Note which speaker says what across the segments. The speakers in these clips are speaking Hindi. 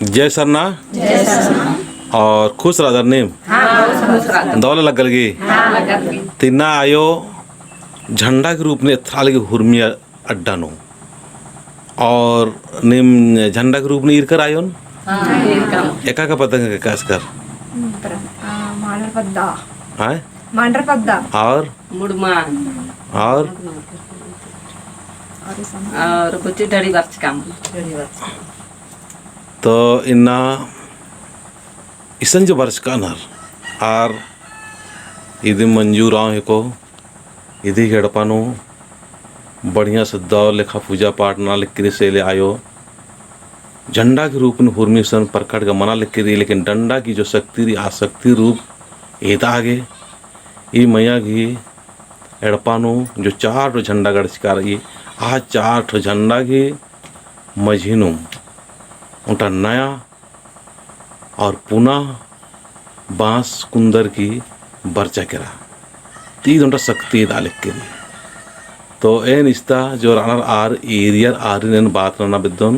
Speaker 1: जय सरना और खुश रहा नेम दौल लगल गी तिना आयो झंडा के रूप में थाल के हुरमिया अड्डा नो और निम झंडा के रूप में इरकर आयो एका का पतंग कास कर
Speaker 2: मांडरपद्दा
Speaker 1: और
Speaker 3: मुड़मान
Speaker 1: और
Speaker 3: कुछ ढड़ी वर्ष काम
Speaker 1: तो इन्ना इसन जो वर्ष का नर आर इधे मंजूर आव को इधे हेड़पानो बढ़िया से दौ लेखा पूजा पाठ ना लिख के से ले आयो झंडा के रूप में हुर्मी सन प्रकट का मना लिख के दी लेकिन डंडा की जो शक्ति रही आसक्ति रूप एता आगे ये मैया की एड़पानो जो 4 झंडा गढ़ चिका रही आज 4 झंडा की मझीनु उनका नया और पुनः बांस कुंदर की बर्चा करा तीन उनका शक्ति दालिक के लिए तो ए निस्ता जो रानर आर एरियर आर ने बात करना बिदन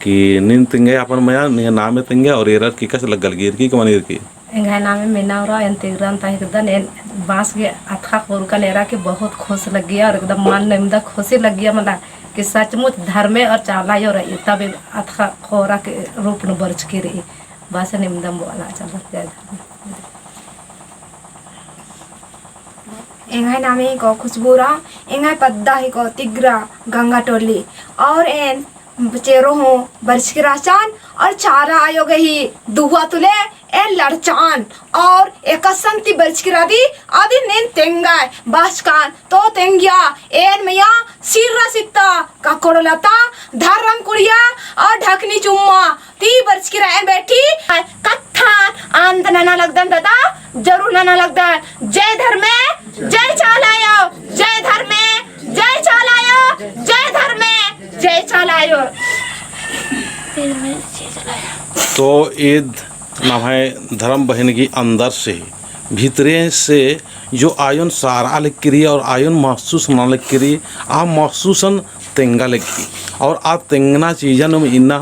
Speaker 1: कि निन तिंगे अपन मया ने नाम तिंगे और एरर की कस लगल गिर की कमानीर की
Speaker 2: एंगा नाम में मेनावरा इंतग्राम ता एकदम बांस के अथा खोल का लेरा के बहुत खुश लग गया और एकदम मन में एकदम खुशी लग गया मतलब कि सचमुच धर्मे और चाला और तब अथा खोरा के रूप में बरच के रही बस निमदम बोला चल जाए
Speaker 4: एंगाई नामे को खुशबूरा एंगाई पद्दा ही को तिग्रा गंगा टोली और एन चेरो हो बरस के राचान और चारा आयोग ही दुआ तुले एन लड़चान और एक संति बरस की रादी आदि नेन तेंगाय बासकान तो तेंगिया एन मैया सिर्रा सित्ता काकोड़ लता धर्म कुड़िया और ढकनी चुम्मा ती बरस की रायन बैठी कत्था आंत नाना लगदन दादा जरूर नाना लगदन जय धर्मे जय चालायो जय धर्मे जय चालायो जय धर्मे जय चालायो
Speaker 1: तो ईद नाम है धर्म बहन की अंदर से भीतरे से जो आयन सारा लिख करी और आयन महसूस ना लिख करी आप महसूसन तेंगा लिखी और आप तेंगना चीज़न में इन्ना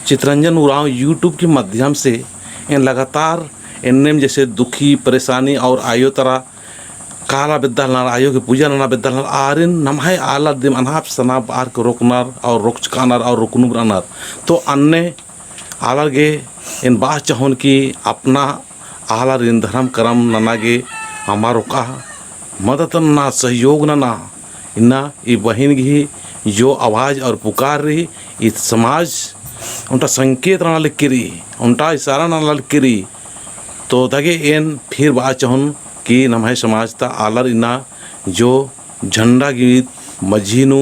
Speaker 1: चित्रंजन उराव यूट्यूब के माध्यम से इन लगातार इनमें जैसे दुखी परेशानी और आयो तरह काला विद्यालय आयो के पूजा नाना विद्यालय आरिन नमाय आला दिम अनाप सनाप आर को रोकनार और रोकचकानार और रोकनुग्रानार तो अन्य आला गे इन बात चाहन की अपना आला रिन धर्म कर्म नाना गे हमारो का मदद ना सहयोग ना इन्ना ये बहन की जो आवाज़ और पुकार रही इस समाज उनका संकेत ना लिख के रही उनका इशारा ना लिख के रही तो दगे एन फिर बात चाहन कि नमाय समाज ता आलर इना जो झंडा गीत मझीनु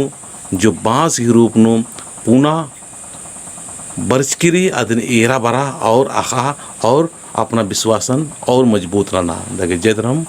Speaker 1: जो बांस के रूप नु पुनः बरचकिरी अदन एरा बरा और आखा और अपना विश्वासन और मजबूत रहना दगे जय धर्म